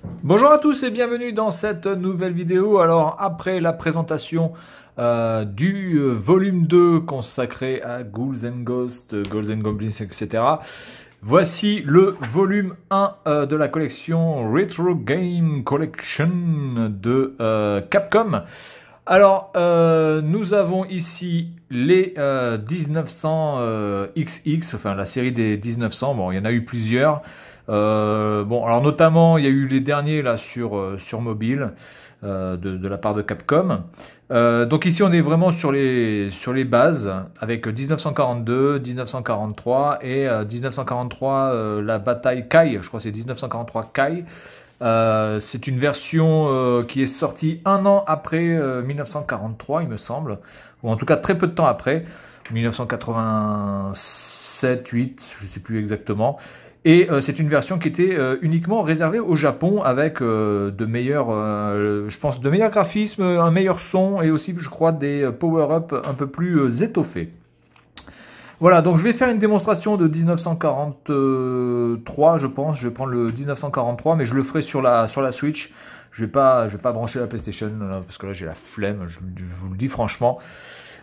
Bonjour à tous et bienvenue dans cette nouvelle vidéo. Alors après la présentation du volume 2 consacré à Ghouls and Ghosts, Ghouls and Goblins, etc. Voici le volume 1 de la collection Retro Game Collection de Capcom. Alors, nous avons ici les 1900 XX, enfin la série des 1900. Bon, il y en a eu plusieurs. Bon, alors notamment, il y a eu les derniers là sur mobile de la part de Capcom. Donc ici, on est vraiment sur les bases avec 1942, 1943 et 1943 la bataille Kai. Je crois que c'est 1943 Kai. C'est une version qui est sortie un an après 1943, il me semble, ou en tout cas très peu de temps après, 1987, 8, je ne sais plus exactement. Et c'est une version qui était uniquement réservée au Japon avec de meilleurs, je pense, de meilleurs graphismes, un meilleur son et aussi, je crois, des power-up un peu plus étoffés. Voilà, donc je vais faire une démonstration de 1943, je pense. Je vais prendre le 1943, mais je le ferai sur la Switch. Je vais pas brancher la PlayStation, là, parce que là j'ai la flemme, je vous le dis franchement.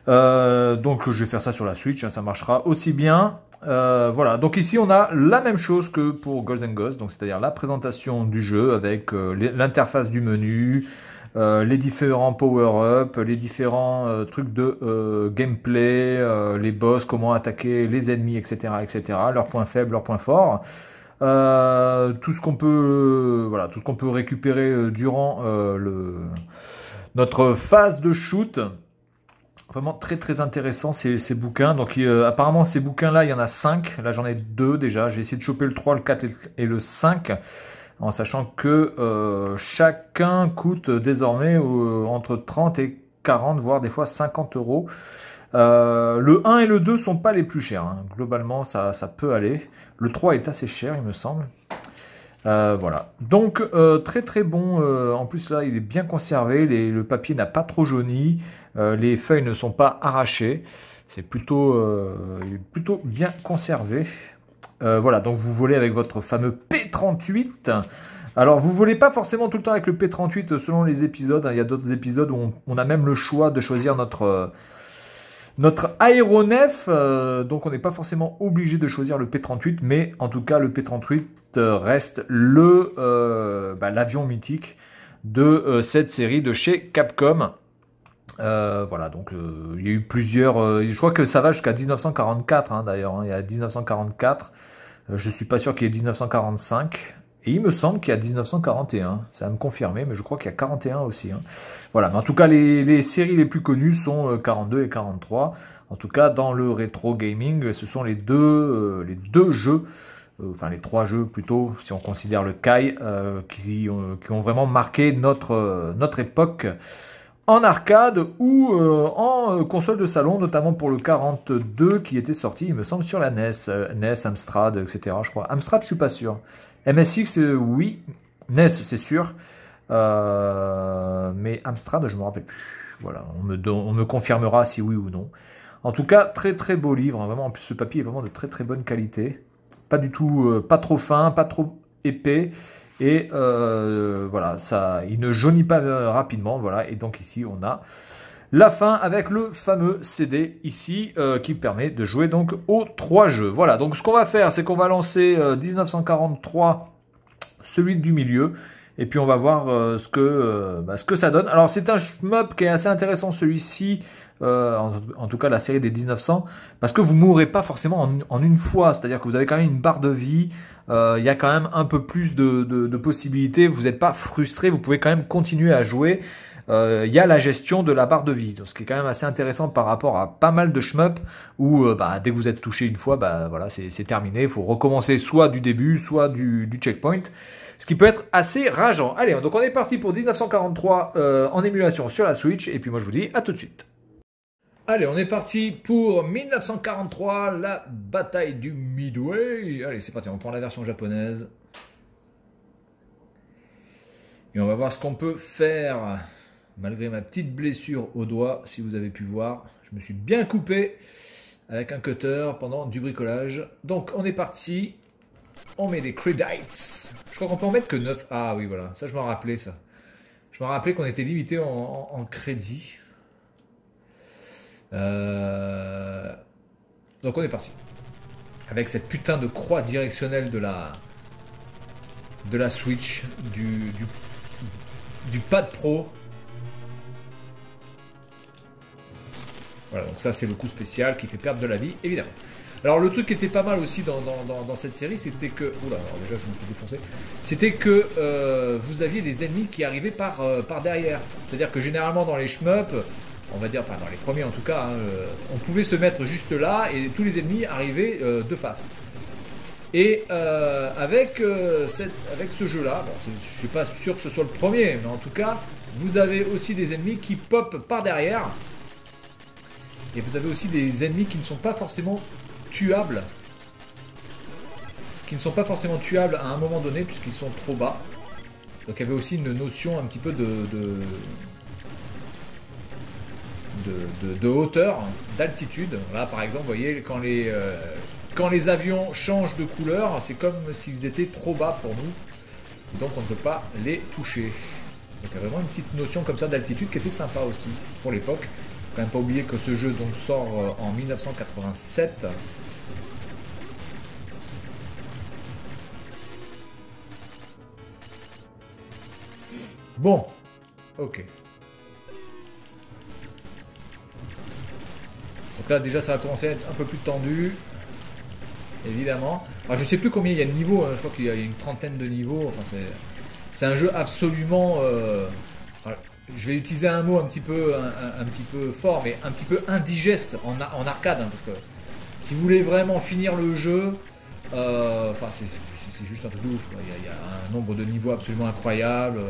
Donc je vais faire ça sur la Switch, hein, ça marchera aussi bien. Voilà, donc ici on a la même chose que pour Ghouls and Ghosts, donc c'est-à-dire la présentation du jeu avec l'interface du menu, les différents power-up, les différents trucs de gameplay, les boss, comment attaquer les ennemis, etc., etc., leurs points faibles, leurs points forts. Tout ce qu'on peut, voilà, tout ce qu'on peut récupérer durant notre phase de shoot. Vraiment très très intéressant ces bouquins. Donc apparemment ces bouquins-là, il y en a 5. Là j'en ai 2 déjà. J'ai essayé de choper le 3, le 4 et le 5. En sachant que chacun coûte désormais entre 30 et 40, voire des fois 50 euros. Le 1 et le 2 sont pas les plus chers, hein. Globalement, ça peut aller. Le 3 est assez cher, il me semble. Voilà. Donc, très très bon. En plus, là, il est bien conservé. Le papier n'a pas trop jauni. Les feuilles ne sont pas arrachées. C'est plutôt, il est plutôt bien conservé. Voilà, donc vous volez avec votre fameux P38. Alors, vous volez pas forcément tout le temps avec le P38 selon les épisodes, hein. Il y a d'autres épisodes où on a même le choix de choisir notre aéronef. Donc, on n'est pas forcément obligé de choisir le P38, mais en tout cas, le P38 reste l'avion mythique de cette série de chez Capcom. Voilà, donc il y a eu plusieurs. Je crois que ça va jusqu'à 1944, hein, d'ailleurs, hein. Il y a 1944. Je suis pas sûr qu'il y ait 1945. Et il me semble qu'il y a 1941. Ça va me confirmer, mais je crois qu'il y a 41 aussi, hein. Voilà, mais en tout cas, les séries les plus connues sont 42 et 43. En tout cas, dans le rétro gaming, ce sont les deux jeux, enfin les trois jeux plutôt, si on considère le Kai, qui ont vraiment marqué notre époque en arcade ou en console de salon, notamment pour le 42 qui était sorti, il me semble, sur la NES, NES, Amstrad, etc. Je crois. Amstrad, je suis pas sûr. MSX, oui. NES, c'est sûr. Mais Amstrad, je me rappelle plus. Voilà, on me confirmera si oui ou non. En tout cas, très très beau livre, hein. Vraiment, en plus, ce papier est vraiment de très très bonne qualité. Pas du tout, pas trop fin, pas trop épais. Et voilà, il ne jaunit pas rapidement. Voilà, et donc ici on a la fin avec le fameux CD ici qui permet de jouer donc aux 3 jeux. Voilà, donc ce qu'on va faire, c'est qu'on va lancer 1943, celui du milieu, et puis on va voir ce que ça donne. Alors c'est un shmup qui est assez intéressant, celui-ci. En tout cas la série des 1900, parce que vous mourrez pas forcément en une fois, c'est-à-dire que vous avez quand même une barre de vie, il y a quand même un peu plus de possibilités, vous n'êtes pas frustré, vous pouvez quand même continuer à jouer. Il y a la gestion de la barre de vie, ce qui est quand même assez intéressant par rapport à pas mal de shmup où dès que vous êtes touché une fois, voilà, c'est terminé, il faut recommencer soit du début, soit du checkpoint. Ce qui peut être assez rageant. Allez, donc on est parti pour 1943 en émulation sur la Switch, et puis moi je vous dis à tout de suite. Allez, on est parti pour 1943, la bataille du Midway. Allez, c'est parti, on prend la version japonaise. Et on va voir ce qu'on peut faire. Malgré ma petite blessure au doigt, si vous avez pu voir, je me suis bien coupé avec un cutter pendant du bricolage. Donc, on est parti. On met des crédites. Je crois qu'on peut en mettre que 9. Ah oui, voilà. Ça, je m'en rappelais, ça. Je me rappelais qu'on était limité en crédit. Donc on est parti. Avec cette putain de croix directionnelle de la Switch, du pad pro. Voilà, donc ça c'est le coup spécial qui fait perdre de la vie, évidemment. Alors le truc qui était pas mal aussi dans cette série, c'était que... Oula, alors déjà je me fais défoncer. C'était que vous aviez des ennemis qui arrivaient par derrière. C'est-à-dire que généralement dans les shmups, on va dire, enfin dans les premiers en tout cas, hein, on pouvait se mettre juste là et tous les ennemis arrivaient de face. Et avec ce jeu-là, bon, je suis pas sûr que ce soit le premier, mais en tout cas, vous avez aussi des ennemis qui pop par derrière. Et vous avez aussi des ennemis qui ne sont pas forcément tuables. Qui ne sont pas forcément tuables à un moment donné, puisqu'ils sont trop bas. Donc il y avait aussi une notion un petit peu de hauteur, d'altitude. Là par exemple, vous voyez, quand les avions changent de couleur, c'est comme s'ils étaient trop bas pour nous. Donc on ne peut pas les toucher. Donc il y a vraiment une petite notion comme ça d'altitude qui était sympa aussi pour l'époque. Faut quand même pas oublier que ce jeu donc sort en 1987. Bon, ok. Donc là déjà ça va commencer à être un peu plus tendu. Évidemment. Alors, je sais plus combien il y a de niveaux, hein. Je crois qu'il y a une trentaine de niveaux. Enfin, c'est un jeu absolument... je vais utiliser un mot un petit peu fort, mais un petit peu indigeste en arcade. Hein, parce que si vous voulez vraiment finir le jeu, enfin, c'est juste un truc de ouf. Il y a un nombre de niveaux absolument incroyable.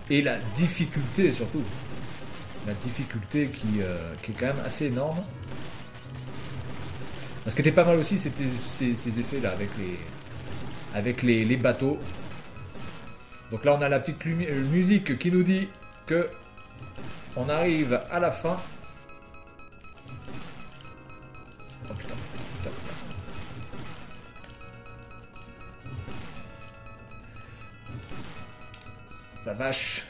Et la difficulté surtout. La difficulté qui est quand même assez énorme. Ce qui était pas mal aussi, c'était ces effets là avec les bateaux. Donc là on a la petite musique qui nous dit que on arrive à la fin. Oh putain, putain. La vache.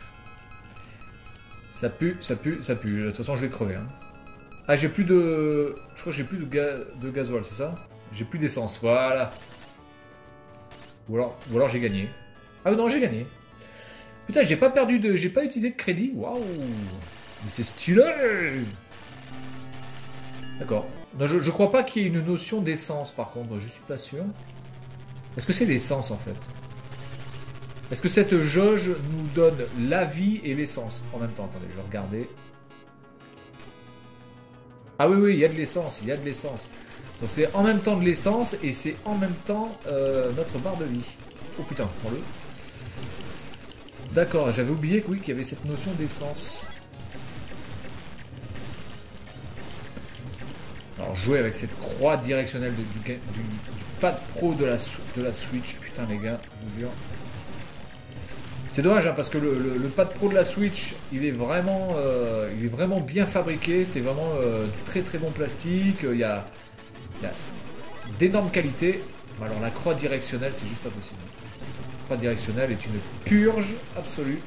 Ça pue, ça pue, ça pue. De toute façon je vais crever. Hein. Ah, j'ai plus de... Je crois que j'ai plus de gasoil, c'est ça? J'ai plus d'essence, voilà. Ou alors j'ai gagné. Ah non, j'ai gagné. Putain, j'ai pas perdu de... J'ai pas utilisé de crédit. Waouh. Mais c'est stylé. D'accord. Je crois pas qu'il y ait une notion d'essence, par contre. Je suis pas sûr. Est-ce que c'est l'essence, en fait? Est-ce que cette jauge nous donne la vie et l'essence en même temps? Attendez, je vais regarder. Ah oui, oui, il y a de l'essence, il y a de l'essence. Donc c'est en même temps de l'essence et c'est en même temps notre barre de vie. Oh putain, prends-le. D'accord, j'avais oublié que oui, qu'il y avait cette notion d'essence. Alors jouer avec cette croix directionnelle du pad pro de la Switch. Putain les gars, je vous jure. C'est dommage hein, parce que le pad pro de la Switch, il est vraiment bien fabriqué. C'est vraiment du très très bon plastique. Il y a d'énormes qualités. Alors la croix directionnelle, c'est juste pas possible. La croix directionnelle est une purge absolue.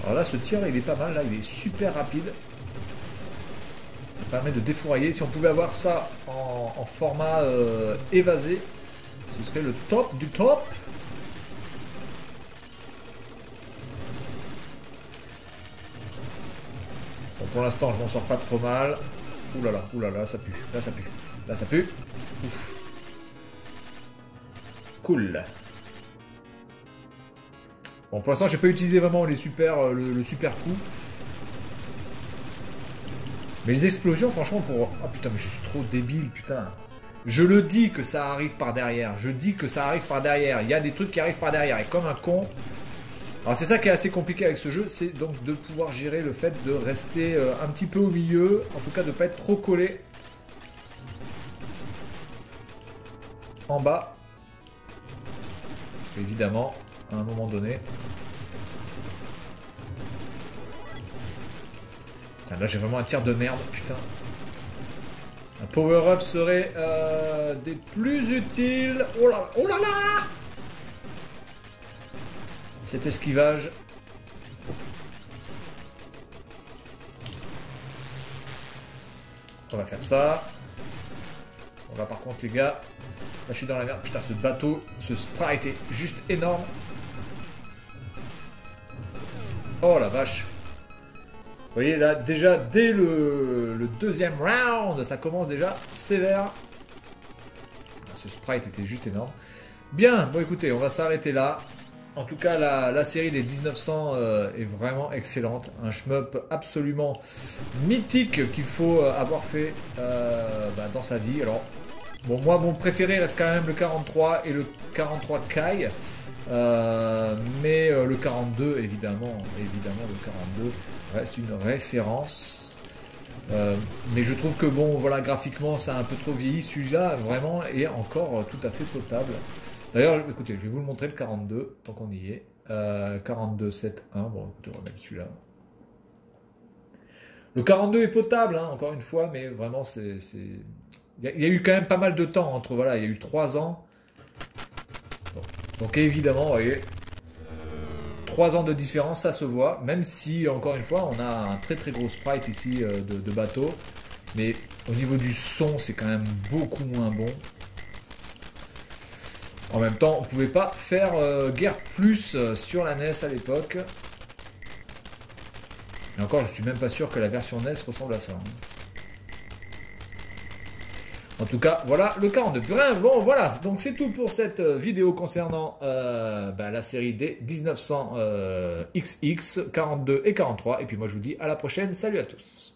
Alors là, ce tir, il est pas mal. Là, il est super rapide. Ça permet de défourailler. Si on pouvait avoir ça en format évasé, ce serait le top du top. Bon, pour l'instant, je m'en sors pas trop mal. Ouh là là, ça pue. Là, ça pue. Là, ça pue. Ouf. Cool. Bon, pour l'instant, j'ai pas utilisé vraiment le super coup. Mais les explosions, franchement, pour... Ah putain, mais je suis trop débile, putain. Je le dis que ça arrive par derrière. Je dis que ça arrive par derrière. Il y a des trucs qui arrivent par derrière. Et comme un con... Alors c'est ça qui est assez compliqué avec ce jeu, c'est donc de pouvoir gérer le fait de rester un petit peu au milieu. En tout cas, de ne pas être trop collé. En bas. Évidemment, à un moment donné... Putain, là j'ai vraiment un tir de merde, putain. Un power-up serait des plus utiles. Oh là là, oh là là! Cet esquivage. On va faire ça. On va par contre les gars. Là je suis dans la merde. Putain ce bateau, ce sprite est juste énorme. Oh la vache. Vous voyez là déjà dès le deuxième round, ça commence déjà sévère. Ce sprite était juste énorme. Bien, bon écoutez, on va s'arrêter là. En tout cas, la série des 1900 est vraiment excellente. Un shmup absolument mythique qu'il faut avoir fait dans sa vie. Alors, bon, moi, mon préféré reste quand même le 43 et le 43 Kai. Mais le 42, évidemment, le 42 reste une référence. Mais je trouve que, bon, voilà, graphiquement, ça a un peu trop vieilli. Celui-là, vraiment, est encore tout à fait potable. D'ailleurs, écoutez, je vais vous le montrer le 42, tant qu'on y est. 42.7.1, bon, écoutez, on va mettre celui-là. Le 42 est potable, hein, encore une fois, mais vraiment, c'est... Il y a eu quand même pas mal de temps entre, voilà, il y a eu 3 ans. Donc évidemment, vous voyez, 3 ans de différence, ça se voit, même si, encore une fois, on a un très très gros sprite ici de bateau. Mais au niveau du son, c'est quand même beaucoup moins bon. En même temps, on ne pouvait pas faire guère plus sur la NES à l'époque. Et encore, je ne suis même pas sûr que la version NES ressemble à ça. En tout cas, voilà le 42. Bref, bon, voilà. Donc, c'est tout pour cette vidéo concernant la série des 1900 XX, 42 et 43. Et puis, moi, je vous dis à la prochaine. Salut à tous.